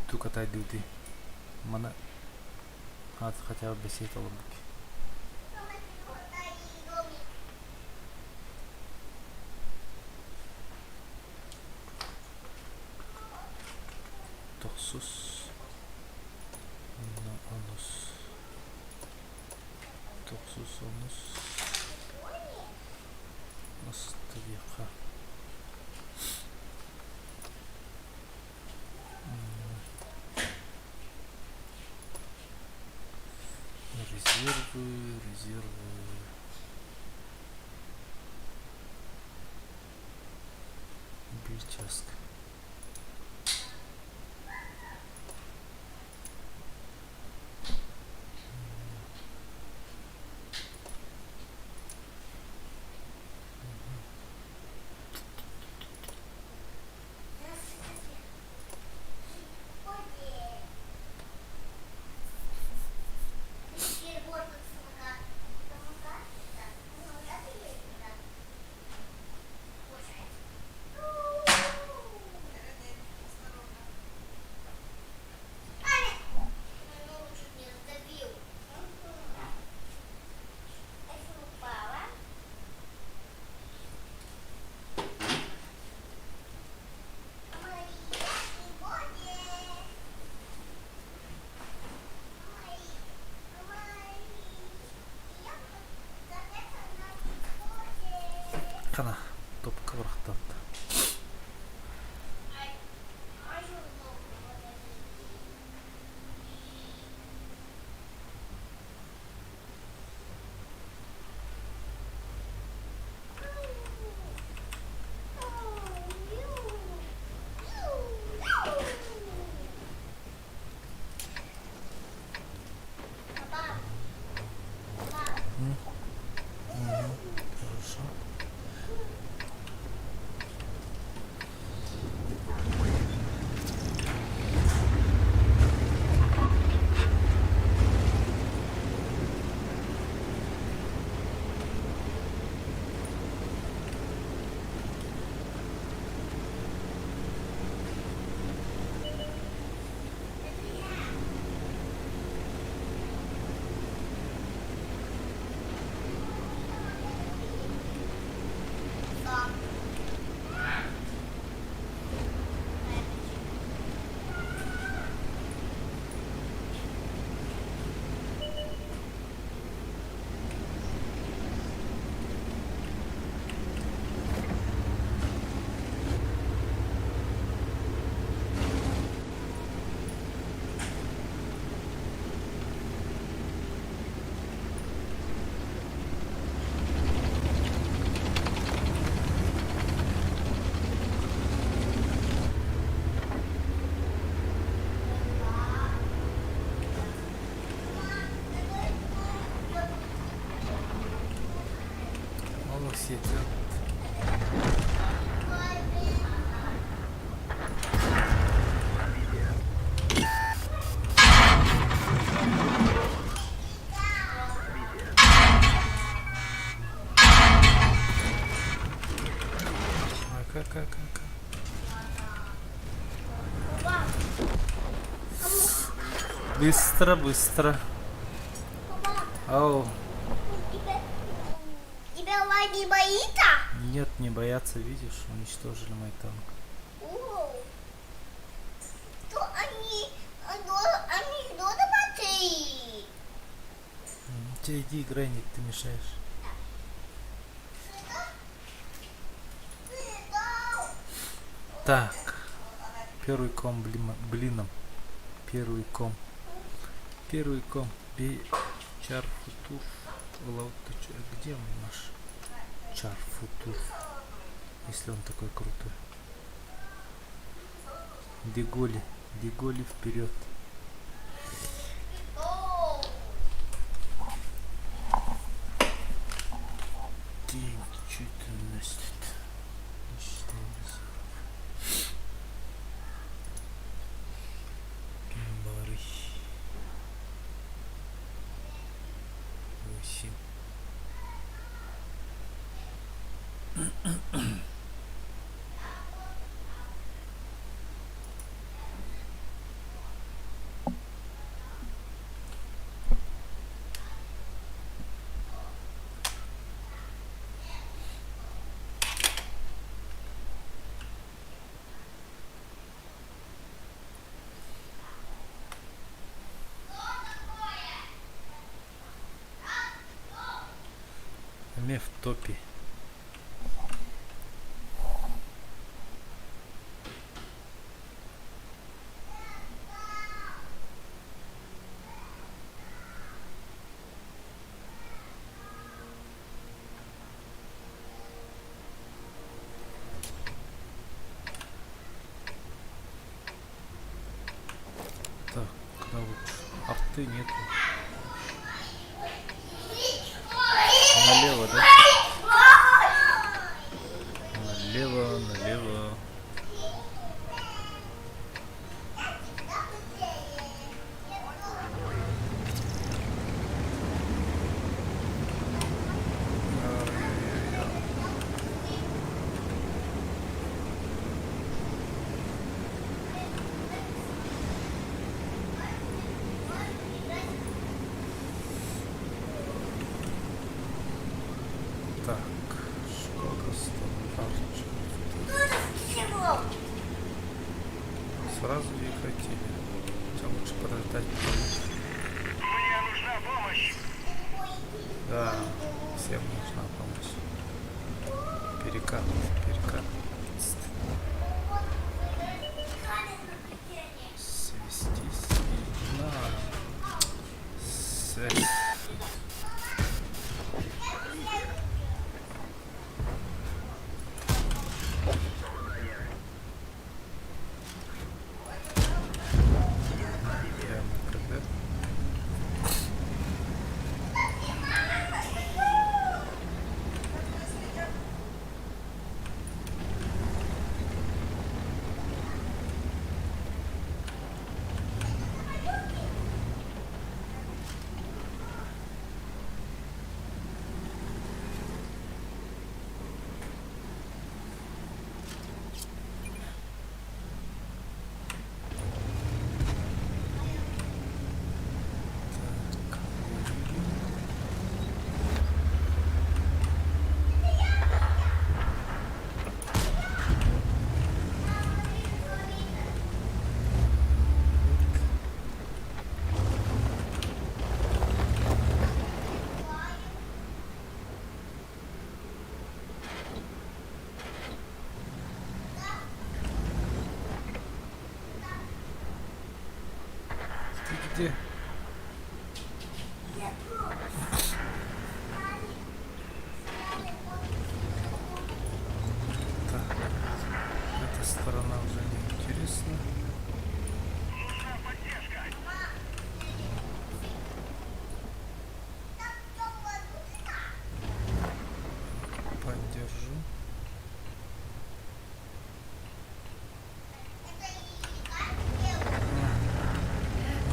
Tukatay duty. Mana хотя бы беседовала бы. Toxus. No anus. Toxus anus. Оставиха. Резервы. Бельчаска. Қана топқа бұрақтанды. Хорошо. Все Быстро. Ау. Тебя не боится? Нет, не боятся, видишь, уничтожили мой танк. То они что-то батареи. Ты иди играй, нет, ты мешаешь. Так. Первый ком блином. Первый ком. Чарфутур. Где он наш Чарфутур? Если он такой крутой. Деголи вперед. Чувствительность. Бары. 8. не в топе. Так, куда лучше? Арты нету. Налево, да? Налево, налево. Так, Шкода стандарт. Чего? Сразу и хотели. Хотя лучше подождать. Мне нужна помощь. Да, всем нужна помощь. Перекат, перекат. Свестись. На. Связь. Я КД. Ты где? Так, эта сторона уже не интересна. Нужна поддержка. Поддержу.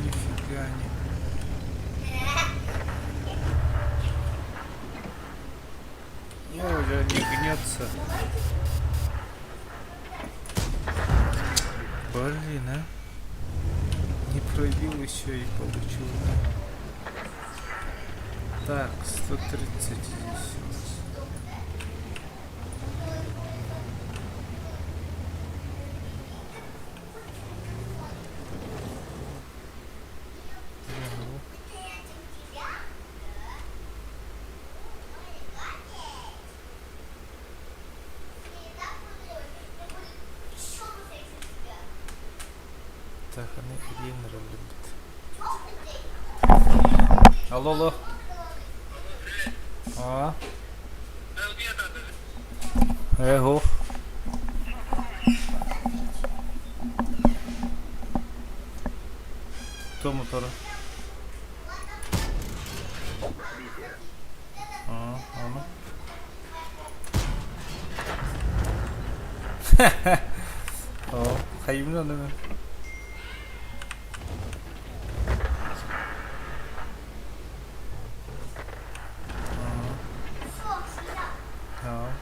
Нифига не. Уже не гнется. Блин, а? Не пробил еще и получил. Так, 130 здесь. Так, она геймера любит. Алло, алло. А? Его. Кто мотора? А ну. О, hayımlandı. Tamam.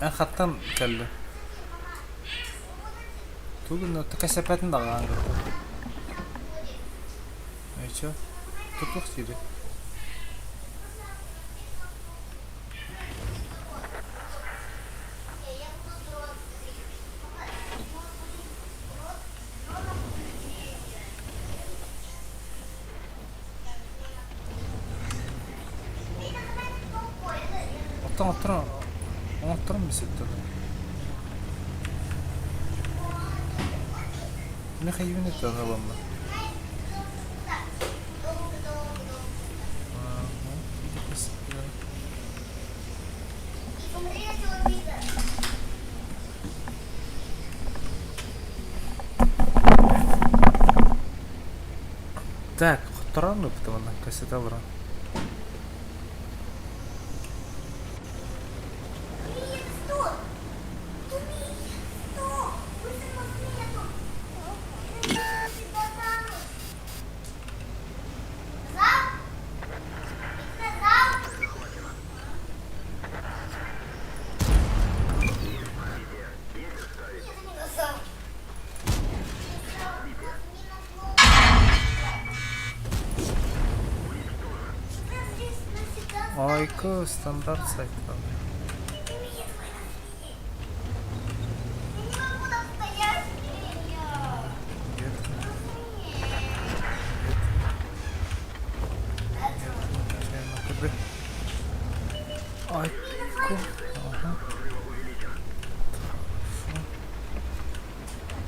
Ben hattan geldi. Tugun no tıka sepetin dağı. Neyse. Tutuk siri. Оттырамыз это. Мен хайвен это агаламма. Так, құттырамын бұтымынан кассета алырам. Айко стандарт сайттан. Айко. Ага.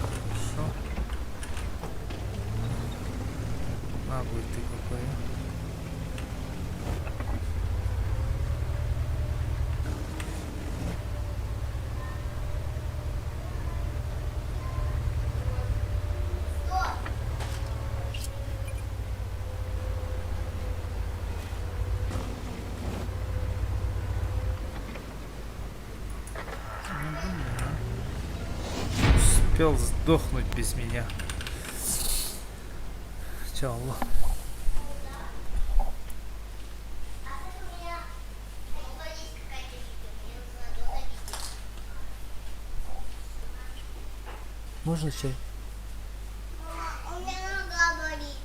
Хорошо. А, будет ты какой. Успел сдохнуть без меня. Чао. Можно чай? У меня нога болит.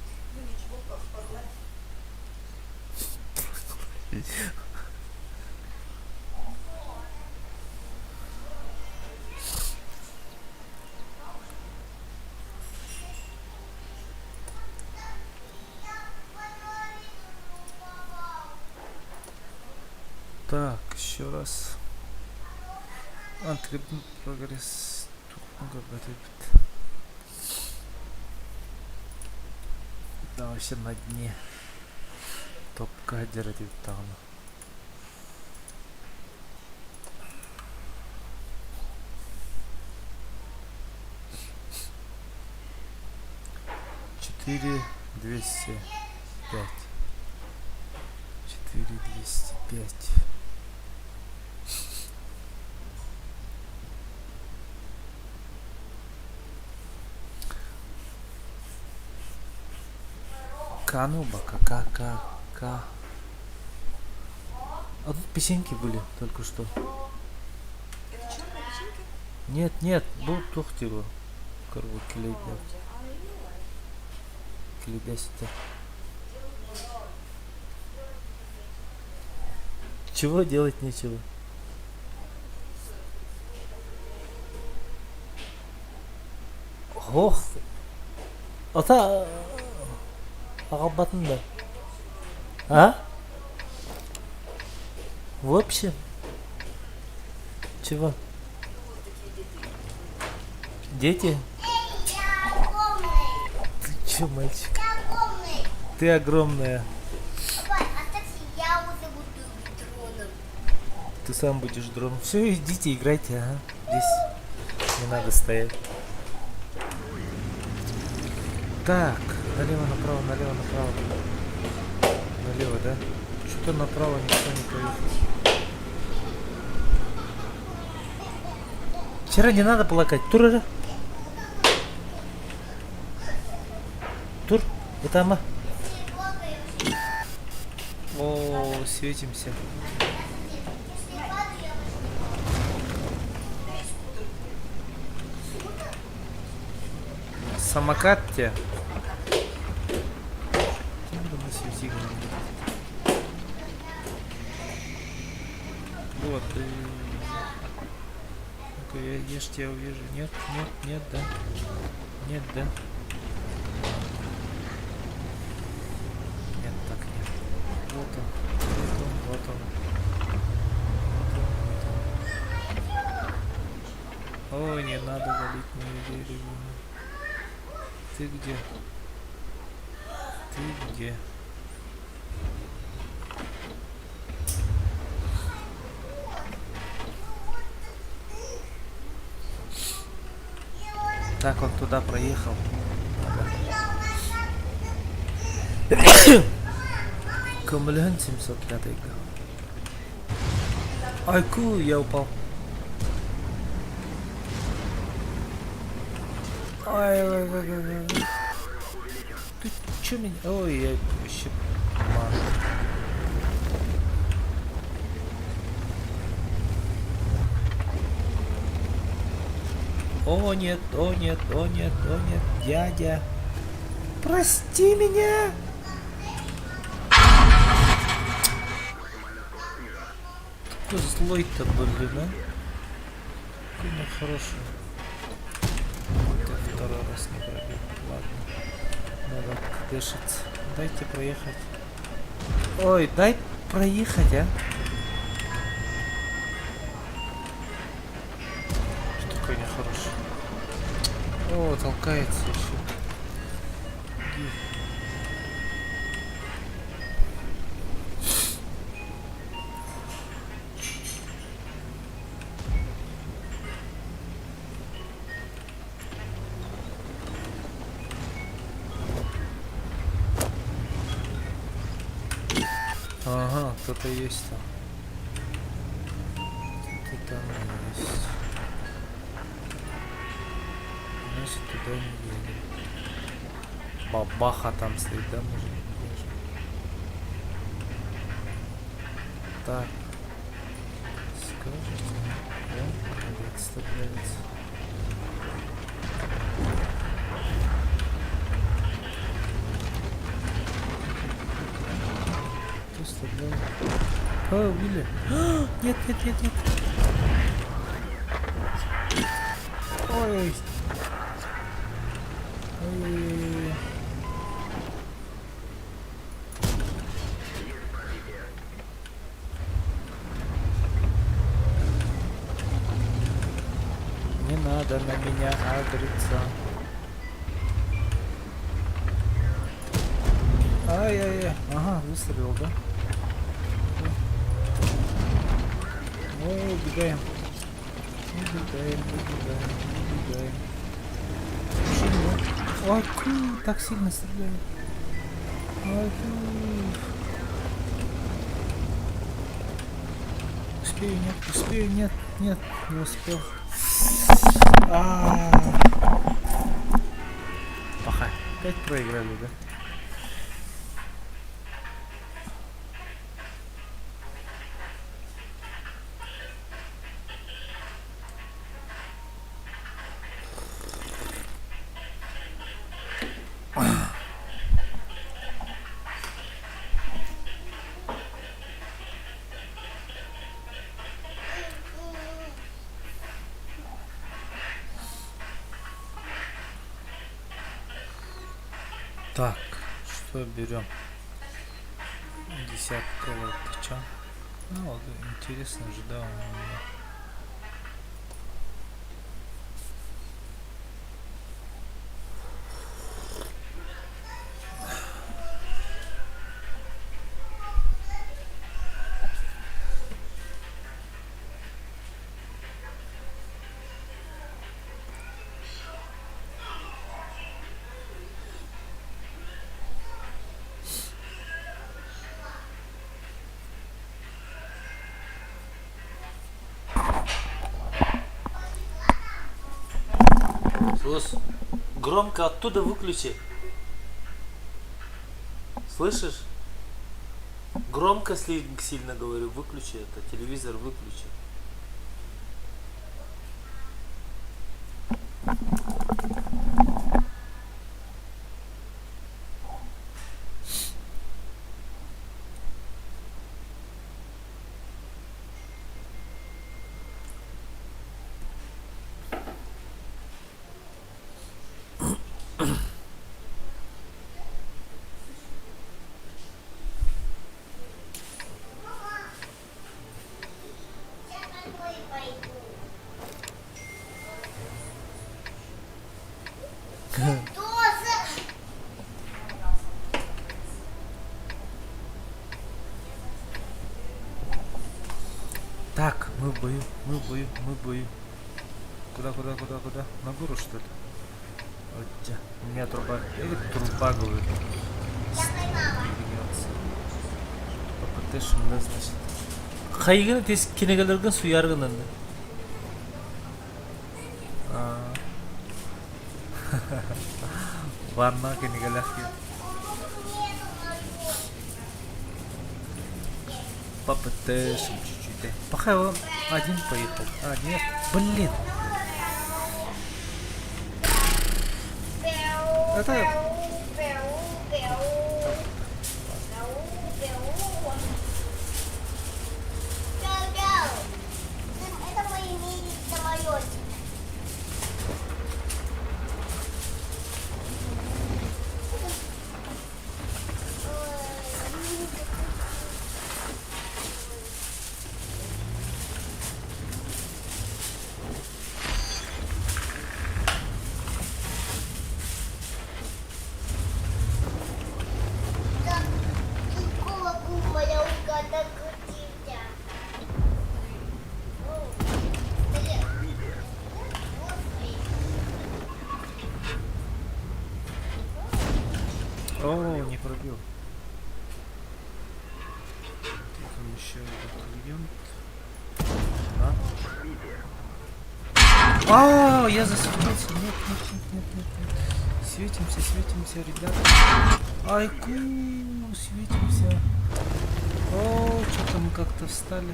Так, еще раз. Атрибут прогресс. Да, вообще на дне. Топ-кадер деп тағына. Четыре 205. 4205. Кануба, ка. А тут песенки были только что. Это черные печеньки? Нет, был тухтило. Корова келейдет. Келейдесите. Чего делать нечего? Ох! Ата! Агабатын да. А? В общем? Чего? Дети? Я огромный. Ты чё, мальчик? Я огромный. Ты огромная. Папа, оставьте, я уже буду дроном. Ты сам будешь дроном. Все, идите, играйте, ага. Здесь не надо стоять. Так, налево, направо, налево, направо. Налево, да? Что-то направо никто не поехал. Вчера не надо плакать. Тур. Тур. Это ама. О, светимся. Самокат те. Вот. Ну-ка, я ж тебя увижу. Нет, да. Нет, да. Нет, так нет. Вот он. Ой, не надо валить мою деревню. Ты где? Ты где? Так, он туда проехал. Камлен 705 га. Айку, я упал. Ай. Ты чё меня? Ой, я вообще... О нет, о нет, о нет, о нет, дядя. Прости меня. Какой злой-то, блин, а? Какой нехороший. Так, второй раз не пробил. Ладно. Надо дышать. Дайте проехать. Ой, дай проехать, а? Что такое нехороший? О, толкается еще. Ага, кто-то есть там. Кто-то там есть. Значит, туда не едем. Бабаха там стоит, да, может быть? Так. Скажите, да? Отставляется. О, убили. Нет, нет, нет, нет. Ой. Ой. Не надо на меня агриться. Ай-яй-яй. Ага, выстрелил, да? Ой, убегаем. Убегаем. Ой, так сильно стреляет. Ой, успею, нет, не успел. Плохо. Опять проиграли, да? Так, что берем? Десятка лопача. Ну, вот, интересно же, да, у меня. Слышь, громко оттуда выключи. Слышишь? Громко сильно говорю, выключи это, телевизор выключи. Тоже. Так, мы в бою, мы в бою, мы в бою. Куда? На гору, что ли? Вот где? У меня труба. Или труба, говорю. Я поймала. Попытаешься, да, значит. Хайгын тез кенегелерген су яргын энди. Ванна кенегелер. Попытаешься чуть-чуть. Да. Пока он один поехал. А, нет. Блин. Это... Это мои мини-самолетики. Да, какого кума я угадал крутился. О, не пробил. Там еще один клиент. А, я засветился. Нет. Светимся, ребята. Айку, светимся. О, что-то мы как-то встали.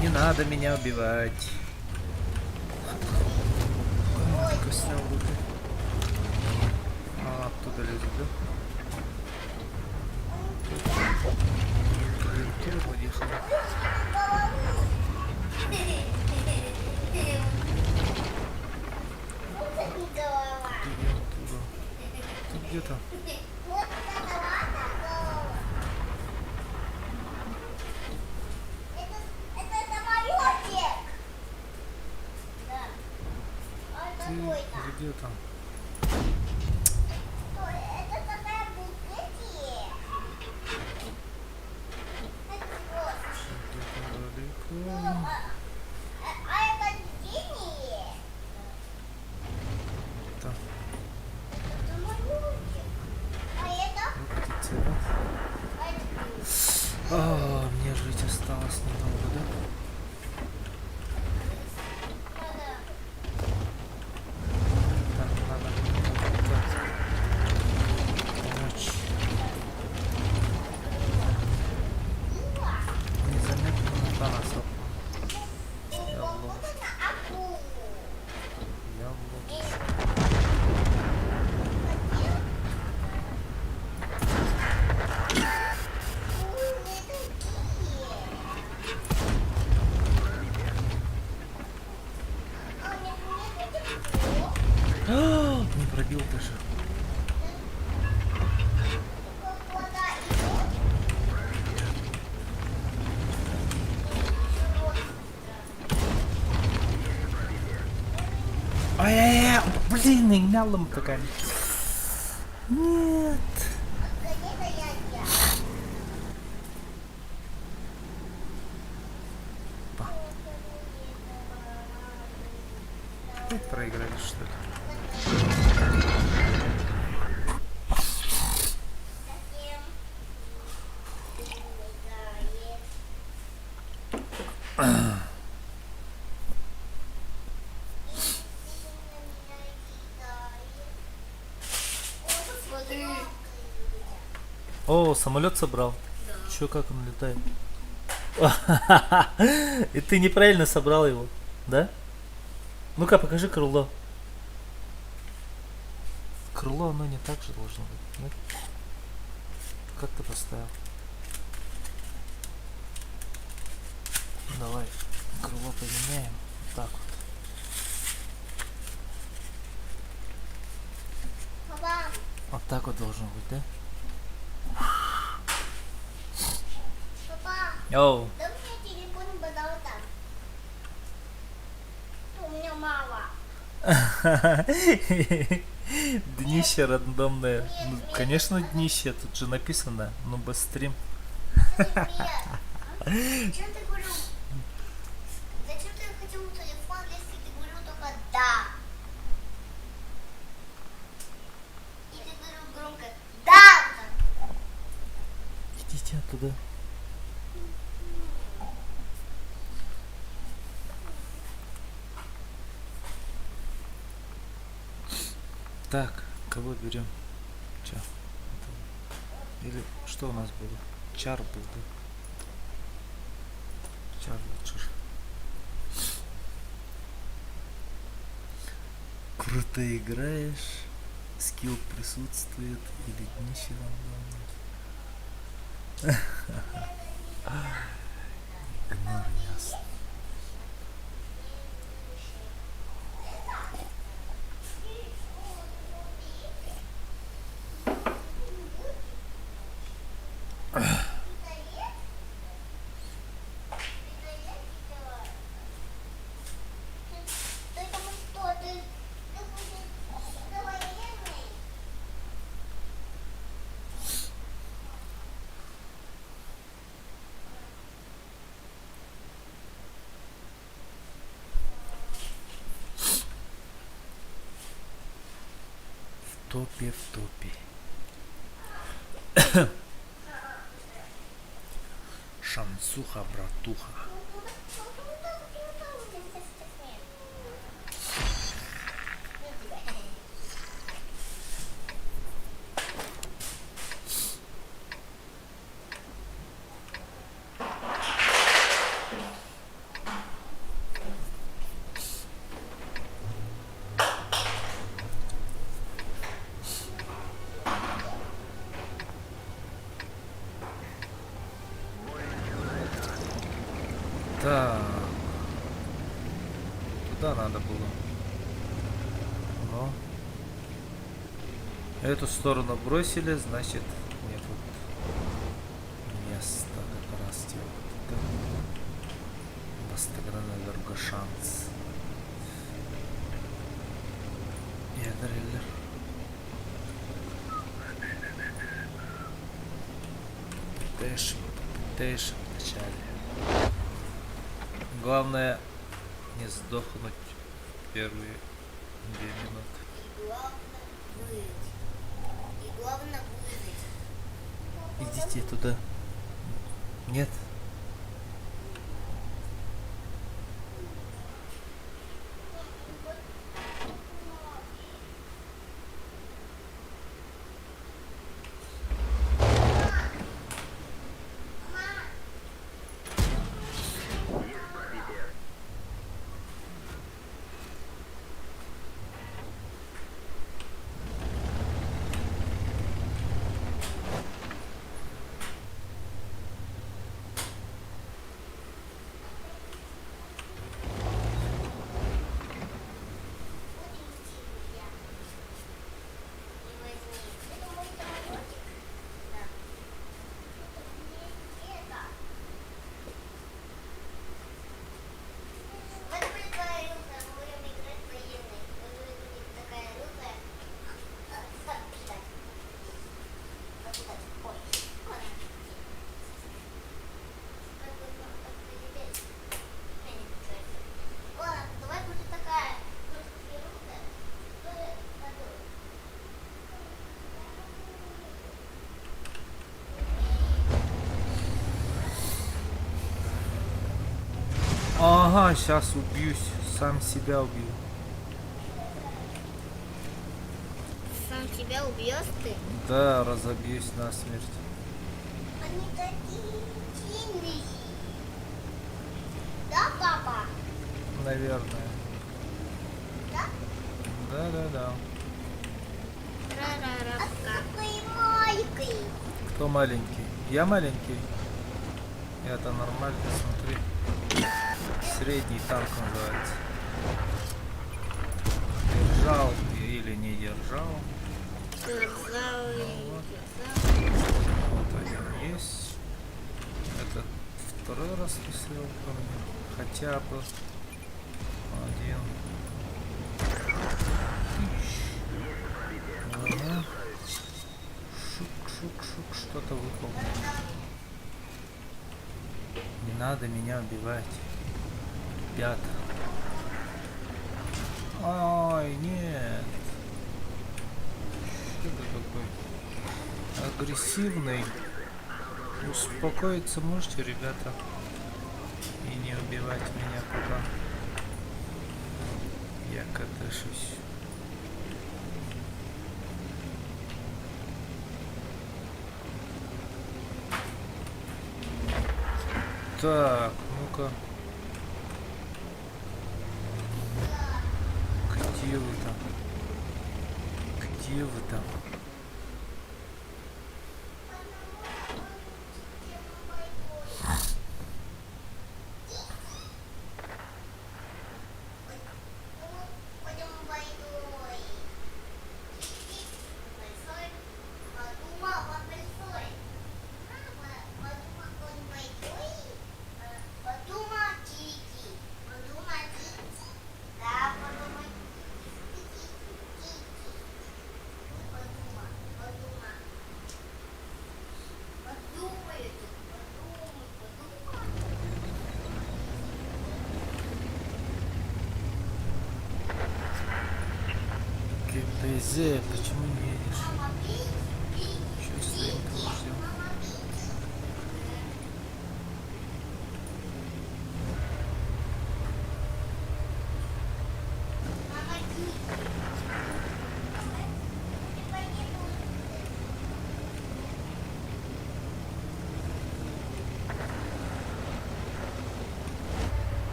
Не надо меня убивать. Снял руки. Оттуда лезет, да? Клиентура поехала. Клиентура. Ты где-то? Это самолетик. Да. Ты где там? Это такая букетия. Где-то далеко. А это гений. Там. Это самолетик. А это? Птица, да? Мне жить осталось немного, да? Так, надо помочь. Незаметно до нас опал. Я в ловушку. Я в ловушку. Не пробил даже. Ай-яй-яй, блин, не гнал ему такая. Нет. Опять проиграли, что ли? О, самолет собрал. Чё, как он летает? И ты неправильно собрал его, да? Ну-ка, покажи крыло. Крыло, оно не так же должно быть. Нет? Как ты поставил? Давай крыло поменяем. Вот так вот. Папа, Вот так вот должно быть, да? папа, Оу. дай мне телефон, пожалуйста. У меня Днище рандомное. Ну, конечно, днище. Тут же написано. Ну, без стрим. Зачем ты говорил? Зачем ты хотел телефон, если ты говорил только да? И ты говорил громко да! Идите оттуда. Так, кого берем? Чё? Или что у нас было? Чар был, да? Чар лучше. Круто играешь. Скилл присутствует. Или днище рандомно. Игнор ясно. Ты там что? Ты будешь военный? В топе, в топе. Шансуха, братуха. Так. Туда надо было. Но. Эту сторону бросили, значит, нет вот места как раз делать. У нас тогда наверное шанс. Я дриллер. Попытаешь вначале. Главное не сдохнуть в первые 2 минуты. И главное выжить. И главное выжить. Идите туда. Нет. Ага, сейчас убьюсь. Сам себя убью. Сам тебя убьешь ты? Да, разобьюсь насмерть. Они такие сильные. Да, папа? Наверное. Да? Да. А какой маленький. Кто маленький? Я маленький. Это нормально, смотри. Средний танк называется. Держал или не держал. Вот один есть. Это второй раз выстрел ко мне. Хотя бы один. надо меня убивать. Ребята. Ой, нет. Что ты такой агрессивный? Успокоиться можете, ребята? И не убивать меня пока. Я катышусь. Так, ну-ка. Где вы там? Где вы там? Пойдем бойной. Большой. Подумал, он большой. Подумал, он большой. Подумал, Кики. Подумал, Кики. Да, подумал, Кики. Подумал, подумал. Подумай, подумай. КПЗ, почему не едешь? Мама, Кики. Что стоим, кого ждем? Мама, Кики. Мама, Кики.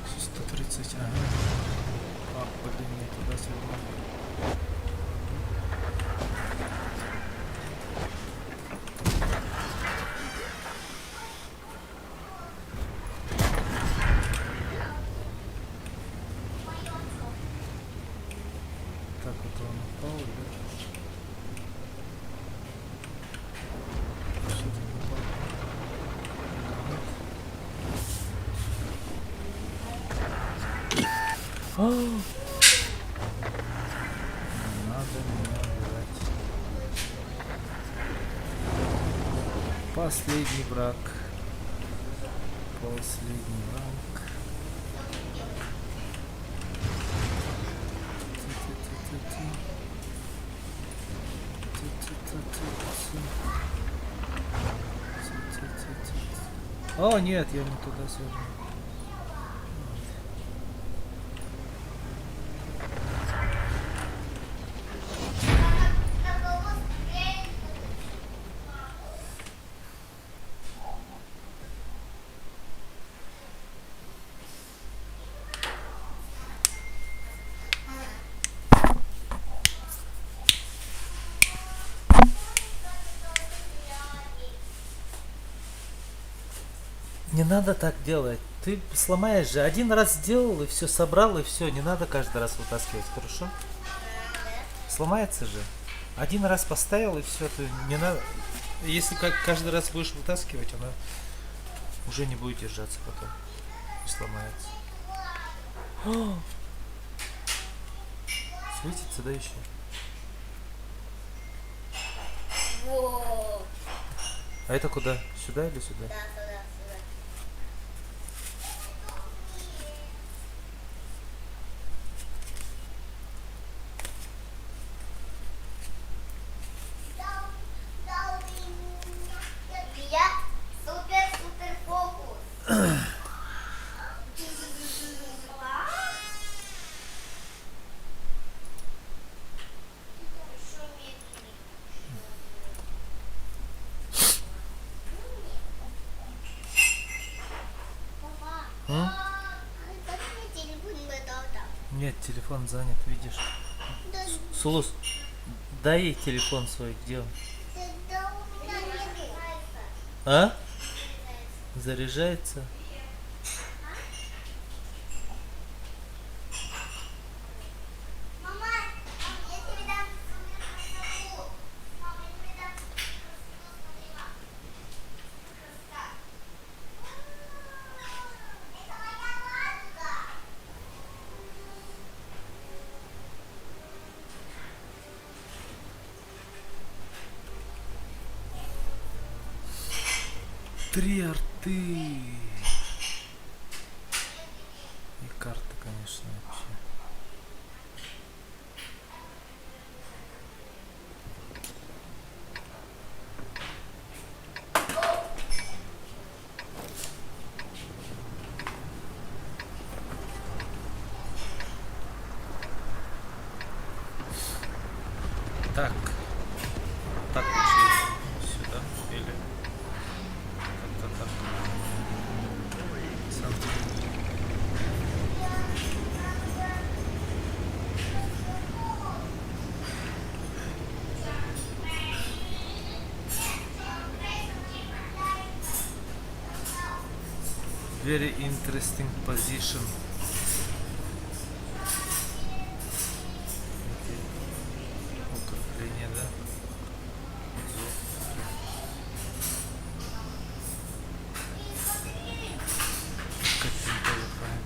Что 130, ага. А, блин, не туда свернул. Так, вот он упал, да? Что ты упал? А! Надо меня убивать. Последний враг. Последний враг. Ти-ти-ти-ти-ти. Ти-ти-ти-ти-ти. Ти-ти-ти-ти-ти. О, нет, я не туда свернул. Не надо так делать. Ты сломаешь же. Один раз сделал и все собрал и все. Не надо каждый раз вытаскивать, хорошо? Сломается же. Один раз поставил и все. Ты не надо. Если как каждый раз будешь вытаскивать, она уже не будет держаться потом. И сломается. О! Светится, да, еще? Во. А это куда? Сюда или сюда? Да, сюда, сюда. Я супер фокус. Папа, М? как мне телефон дал там? Нет, телефон занят, видишь? Да, Сулус, дай ей телефон свой, где он? да у меня нет. А? Заряжается? Мама, я тебе дам супер красоту. Мама, я тебе дам супер красоту, смотри, мам. Супер красота. 3 арты. И карта, конечно, вообще. Так. Так лучше сюда или как-то так. Центр. Very interesting position. Укрепление, да? Каким полыхаем.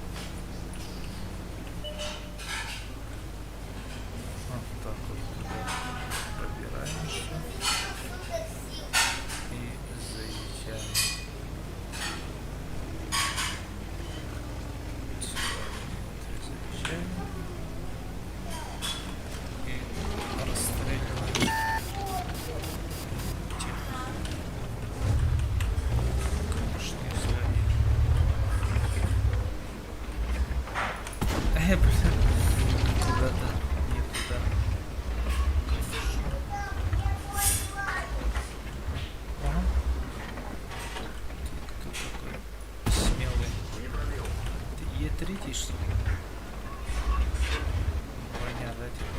Вот так вот туда пробираемся и заезжаем. Заезжаем и расстреливаем тех камушные здания. Блин, куда-то не туда. Ага. Кто такой смелый? Ты Е3, что ли? Броня, да, типа?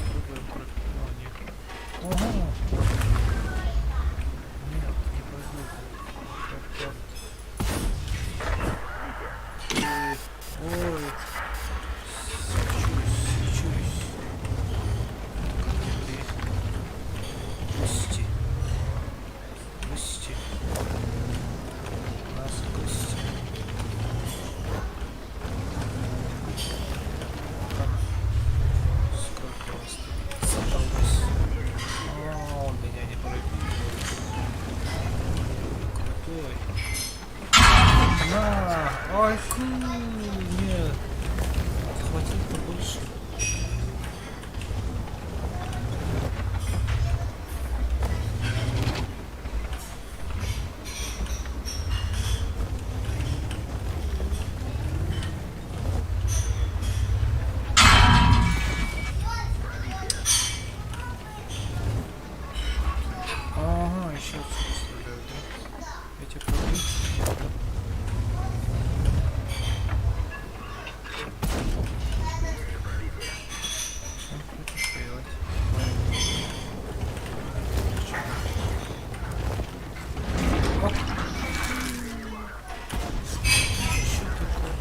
Попробуем Ого! Нет, не пойду. Ой, свечусь. Гости. Гости. У нас гости. Там сколько вас тут собралось? О, он меня не пробил. Крутой. На! Ой, нет. Хватит побольше. Ага, еще отсюда стреляют, да? Эти пробил. Что хочешь делать? Оп. Что такое?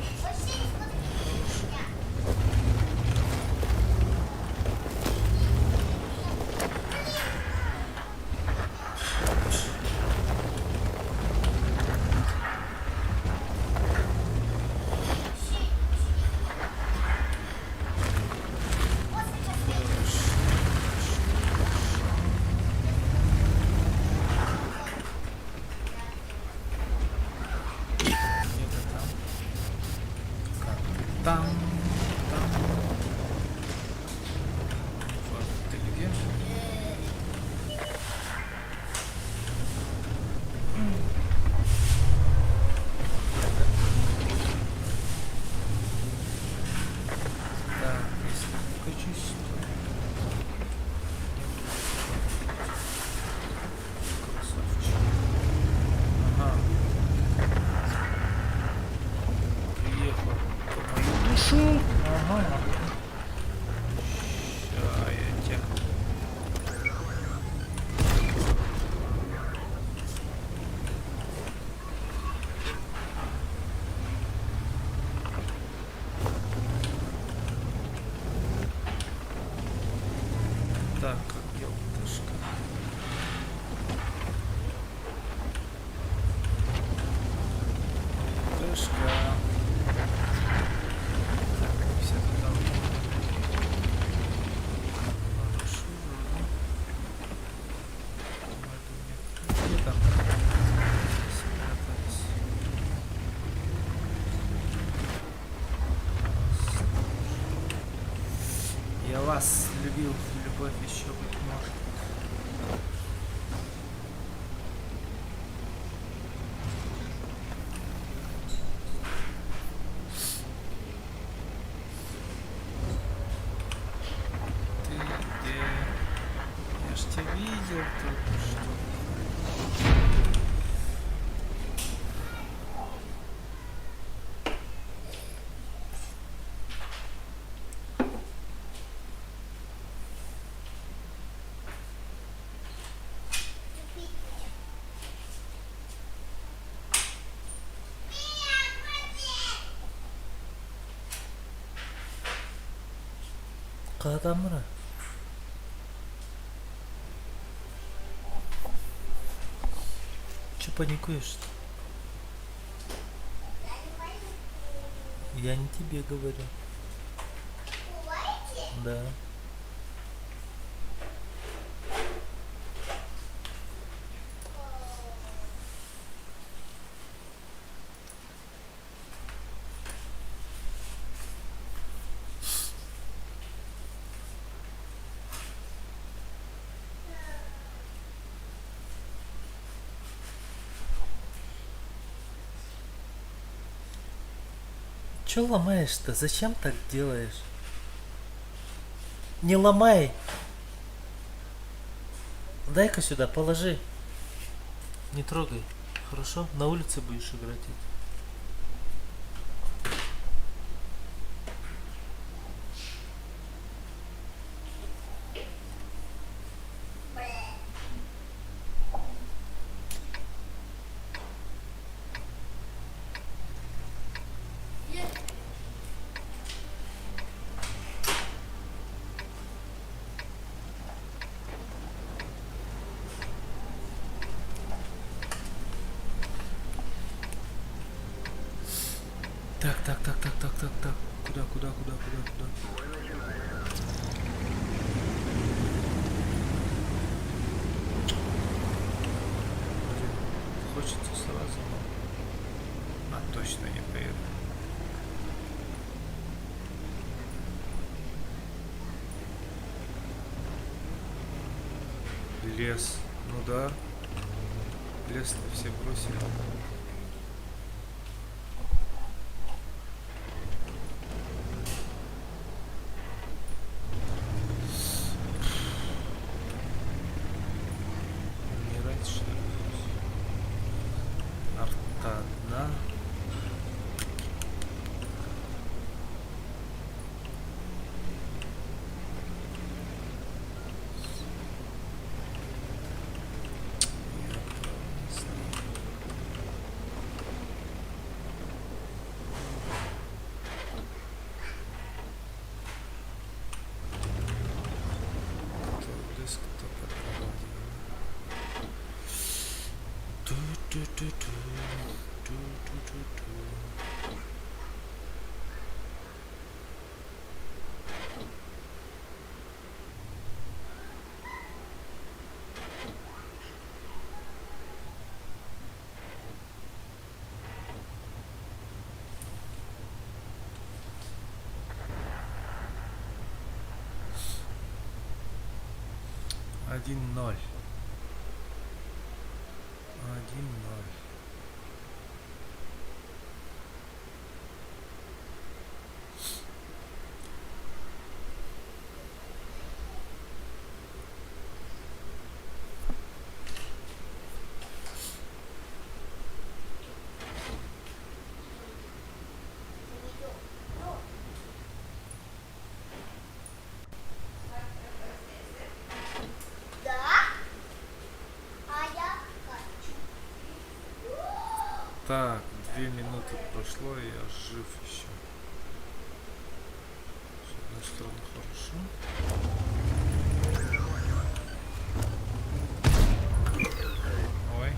Где-то там. Как ты там? Там. Вот ты где? Так, если покачусь, то красавчик. Ага. Приехал по мою душу. Ага. Ща я тебя. Так, как елтышка. Елтышка. Все туда. Я вас любил, любовь еще быть может. Ты где? Я ж тебя видел только что. Кадамра. Че паникуешь-то? Я не тебе говорю. Да. Че ломаешь-то? Зачем так делаешь? Не ломай! Дай-ка сюда, положи. Не трогай. Хорошо? На улице будешь играть. Так. Куда? Блин, хочется сразу, но точно не поеду. Лес. Ну да. Лес-то все бросили. Умирать, что ли? Арта одна. Один ноль. Так, 2 минуты прошло, и я жив еще. С одной стороны хорошо. Ой.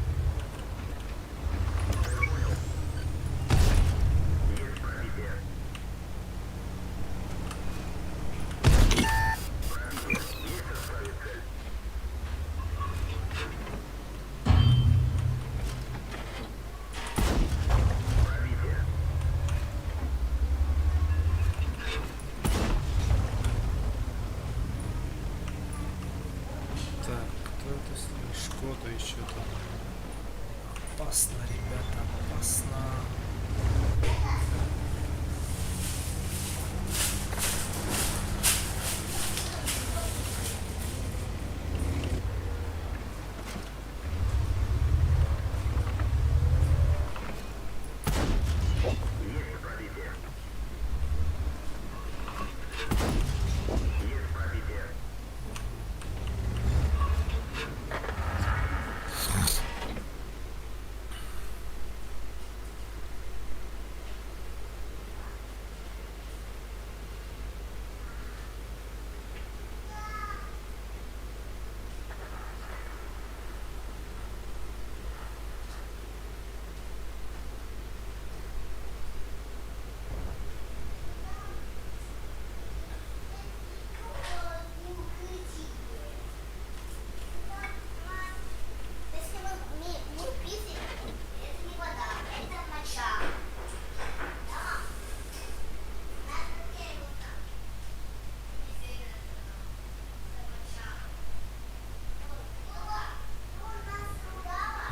Опасно, ребята, опасно. Если мы пили, это не вода, это моча. Да. Надо вот так. Это моча. Он нас ругала.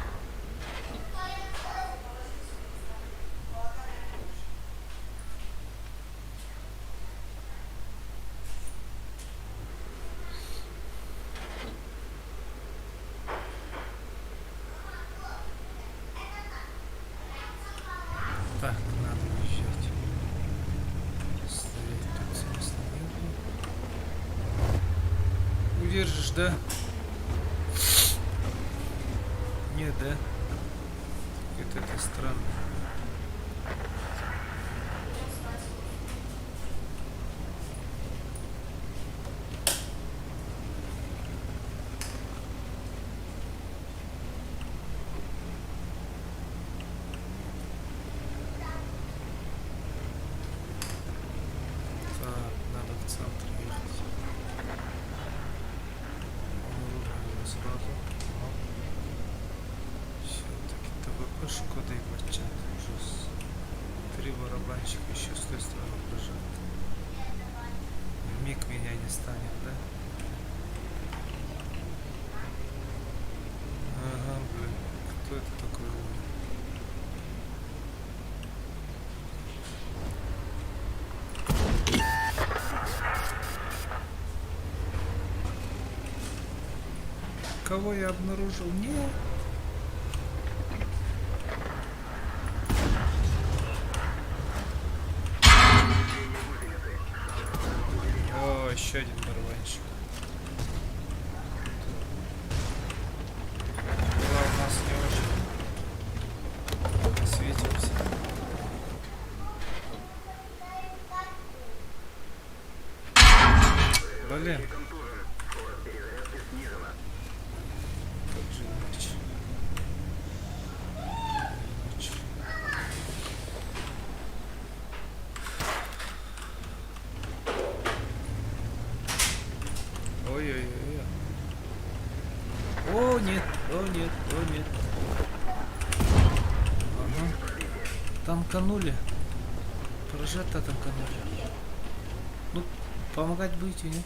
Так, надо уезжать. Стоять тут смысла нет. Удержишь, да? Нет, да? Это странно. Так, надо в центр ехать. Выбрали сразу. Все-таки ТВП Шкода и Марчат. Ужас. 3 барабанщика еще с той стороны прижат. Вмиг меня не станет, да? Ага, блин. Кто это такой умный? Кого я обнаружил? Нет. О, еще один барабанщик. Дела у нас не очень светимся. Блин. Как же иначе? Иначе. Ой-ой-ой. О, нет, о, нет, о, нет. Ага. Танканули. Прожато танканули. Ну, помогать будете, нет?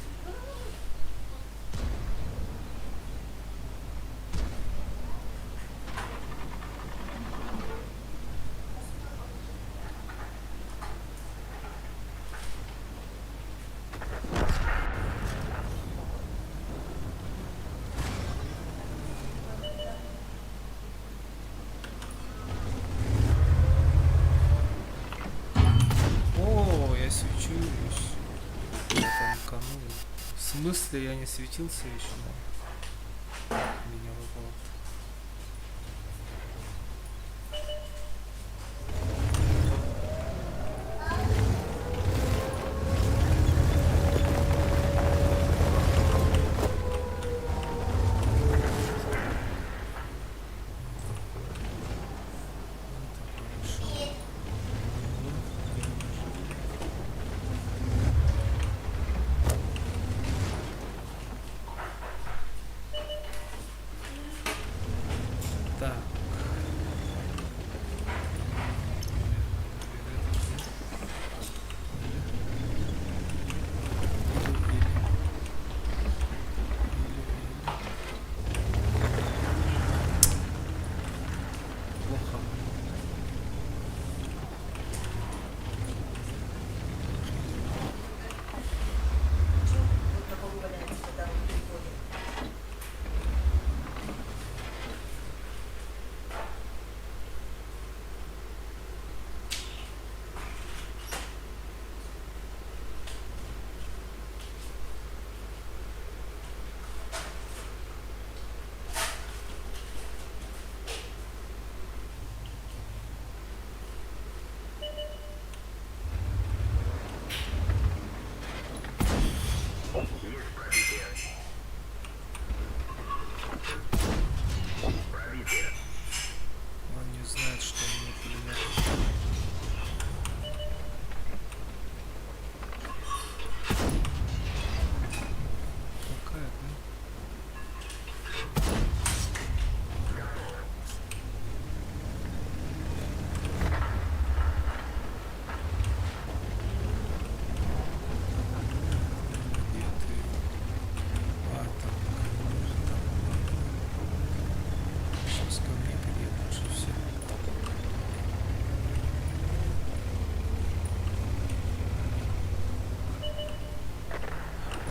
О, я свечу еще. Я танканул. В смысле я не светился еще? Меня выпало.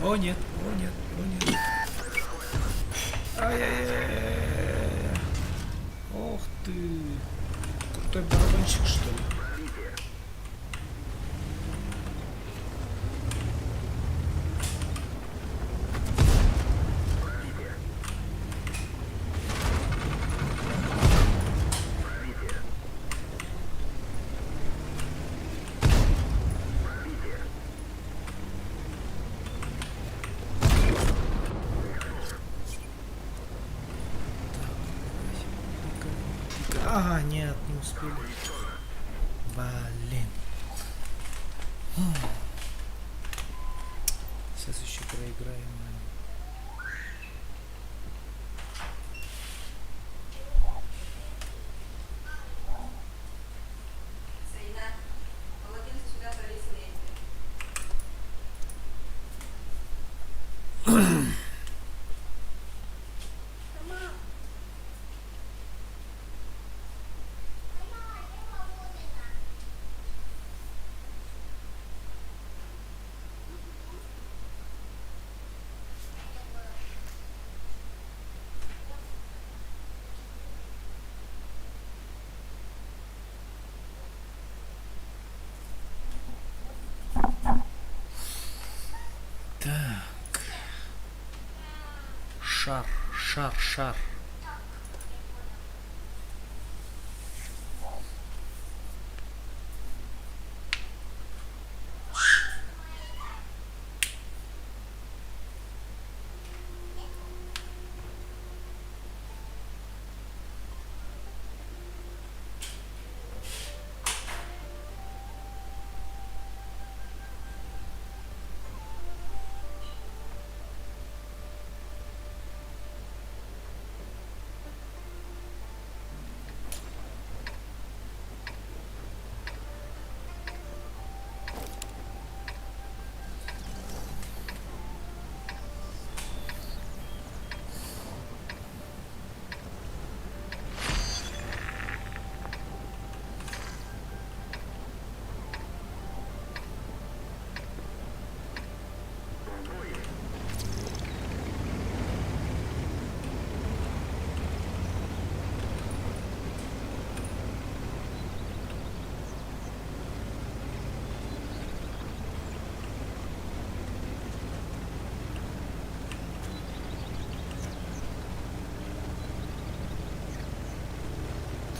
О нет, о нет, о нет. Ай-яй-яй. Ох ты. Крутой барабанщик, что ли? А, нет, не успели. Блин. Сейчас еще проиграем. Сейна, полотенце сюда повесили. Так. Шар, шар, шар.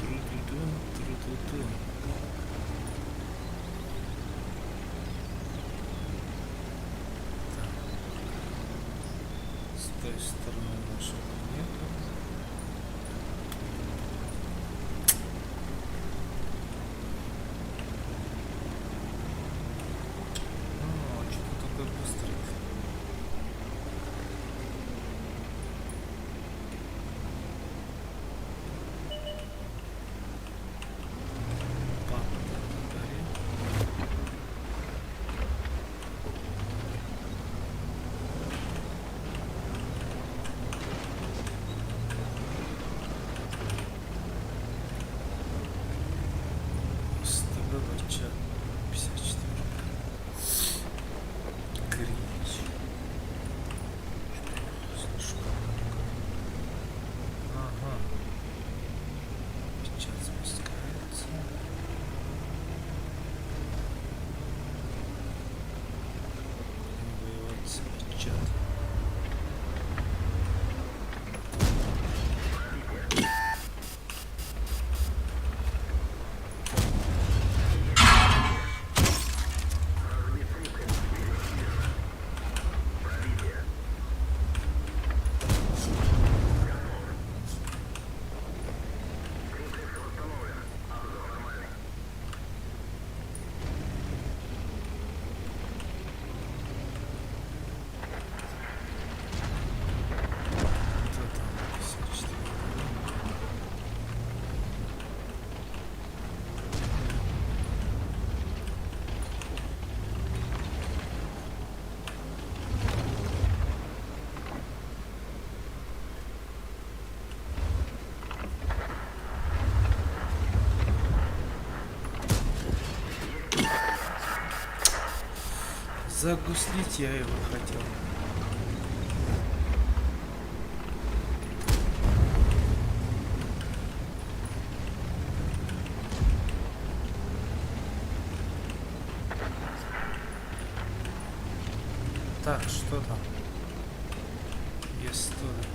Тру-ту-тун, тру-ту-тун. Так. С той стороны нашего нету. О, что-то такой быстрый. Загуслить я его хотел. Так, что там? Есть туда.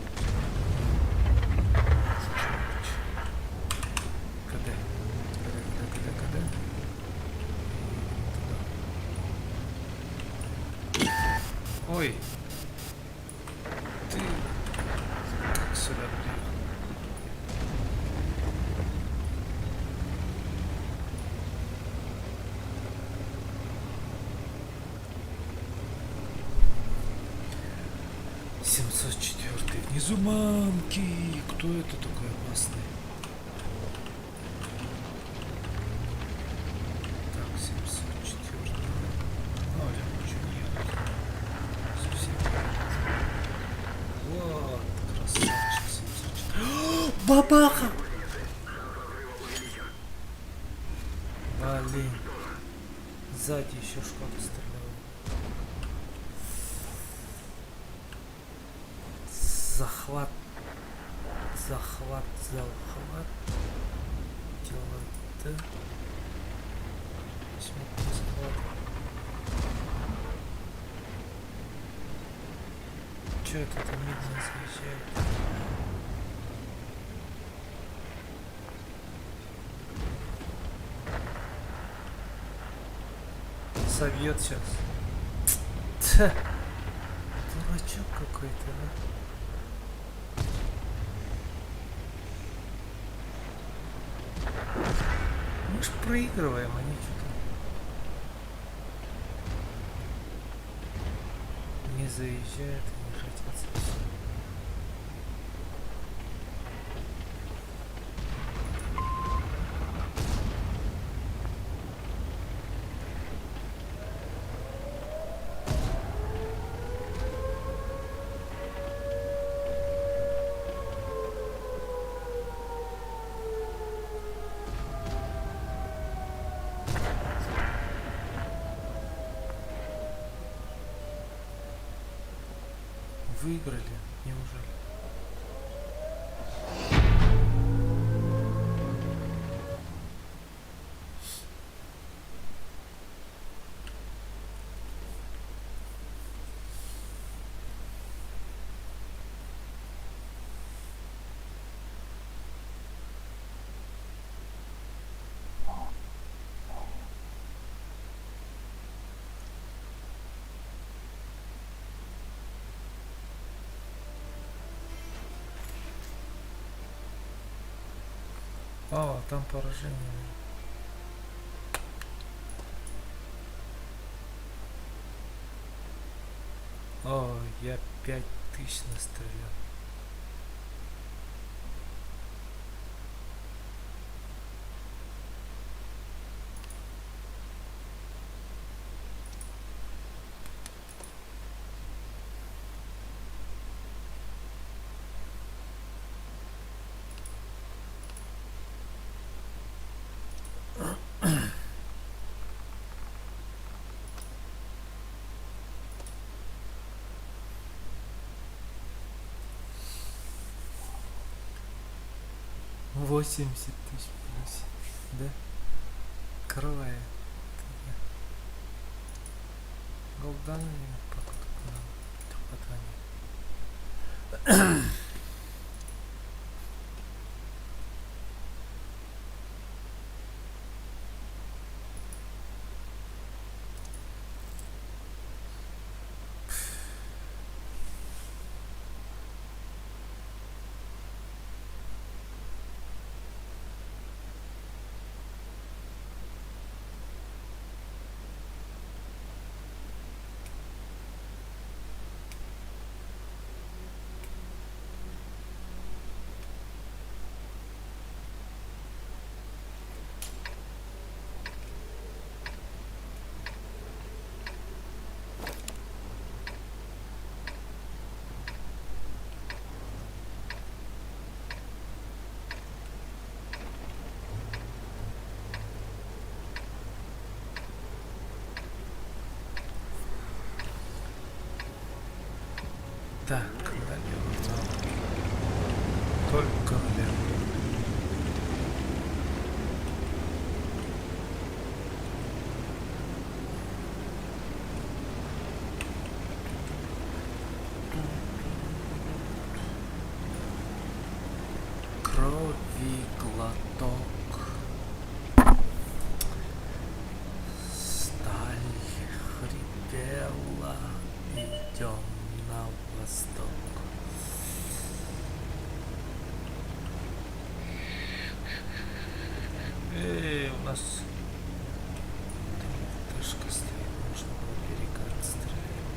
Когда? Когда? Ой. Ты как сюда приехал? Внизу мамки. Кто это такой опасный? Так, 704. Ну, я хочу ехать. Совсем. Вот, красавчик 704. Бабаха! Блин. Сзади еще что-то стреляlo. Захват. Делает. Посмотрим, захват. Че это там медленно заезжает? Собьет сейчас. Тьф. Дурачок какой-то, да? Мы ж проигрываем, они что-то не заезжают, не хотят совсем. Выиграли, неужели? О, там поражение. О, я 5000 настрелял. $80 000 плюс, да? Кровая. Голдан покупка. Так, налево. Только налево. Крови глоток. Сталь хрипела, идем на восток. У нас тышка стоит, нужно было берега отстрелять.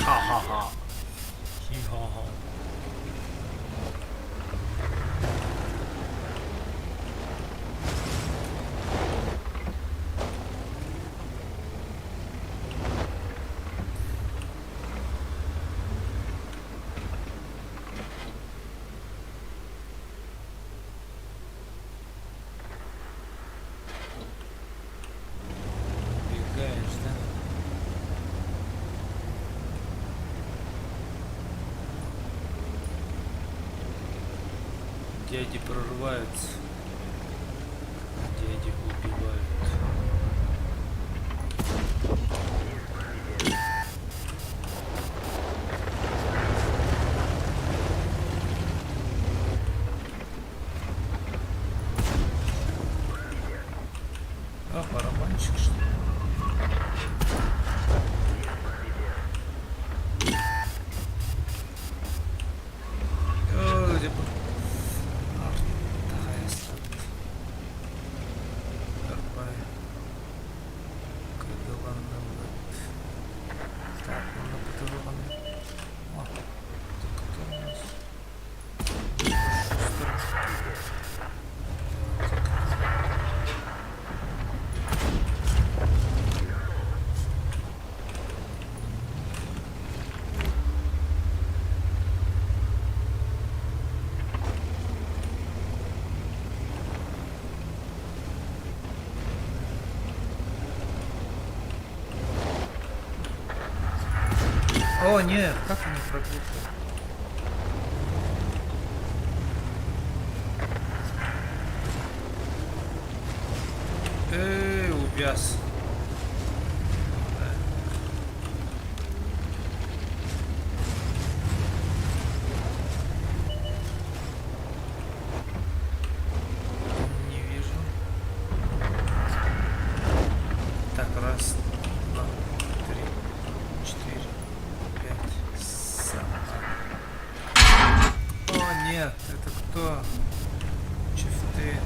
Ха-ха-ха. Хи-ха-ха. Убегаешь, да? Дяди прорываются, дяди убивают. А, барабанщик, что ли? О, где бы... О, нет, как они пробили? Увяз. Не вижу. Так, раз, два, три, четыре, пять, собак. О, нет, это кто? Чифты.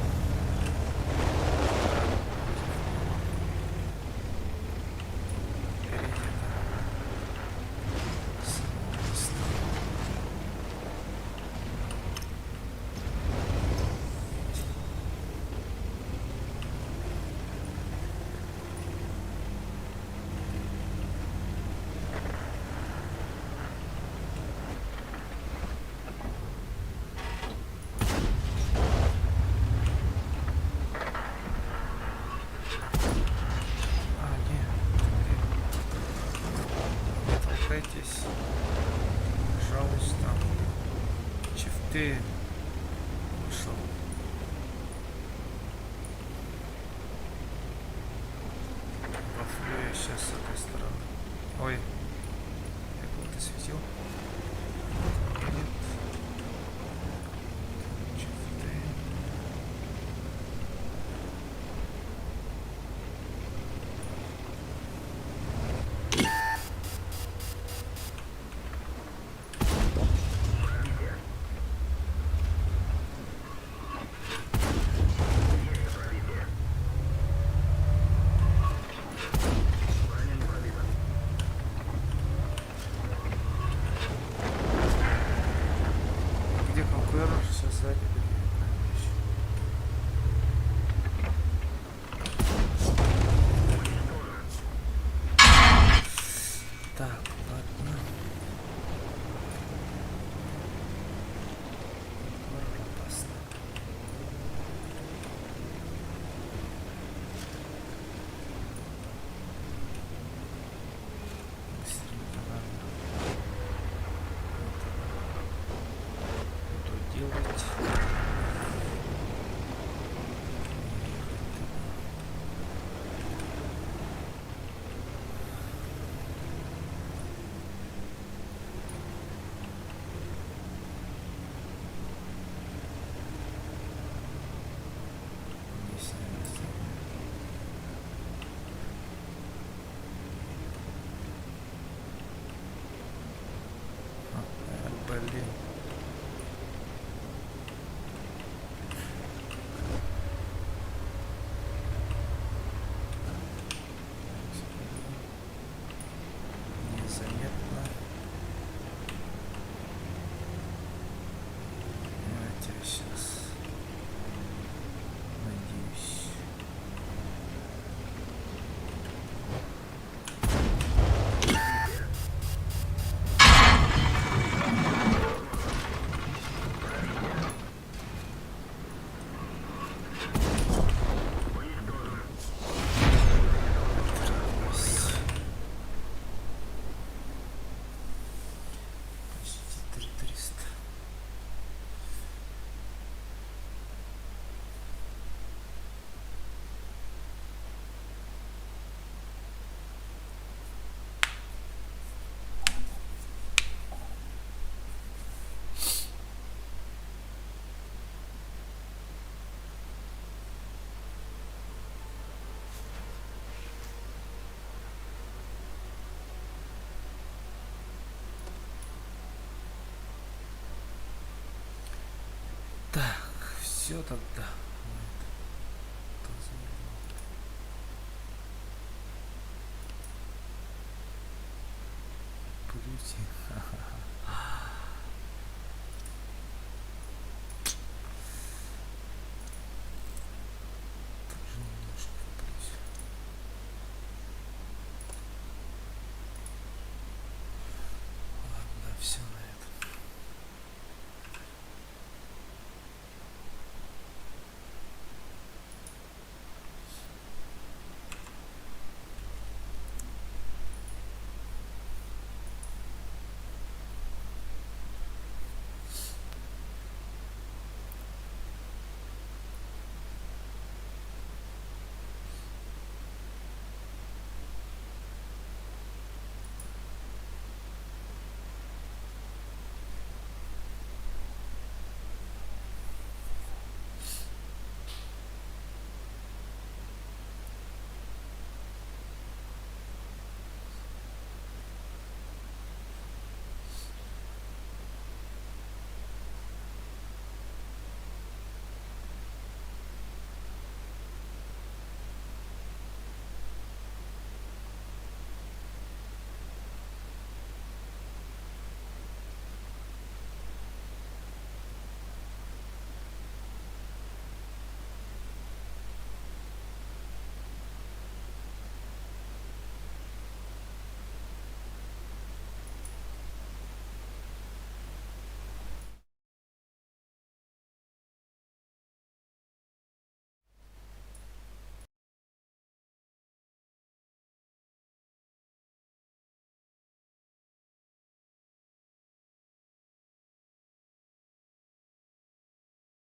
Пожалуйста. Чифты. Вышел. Вафлю я сейчас с этой стороны. Ой. Я кого-то светил. Нет. Чифты. Где конкурер? Сейчас сзади. Так, ладно. Блин. Незаметно. Давайте сейчас. Надеюсь. Почти 3300. Так, все тогда.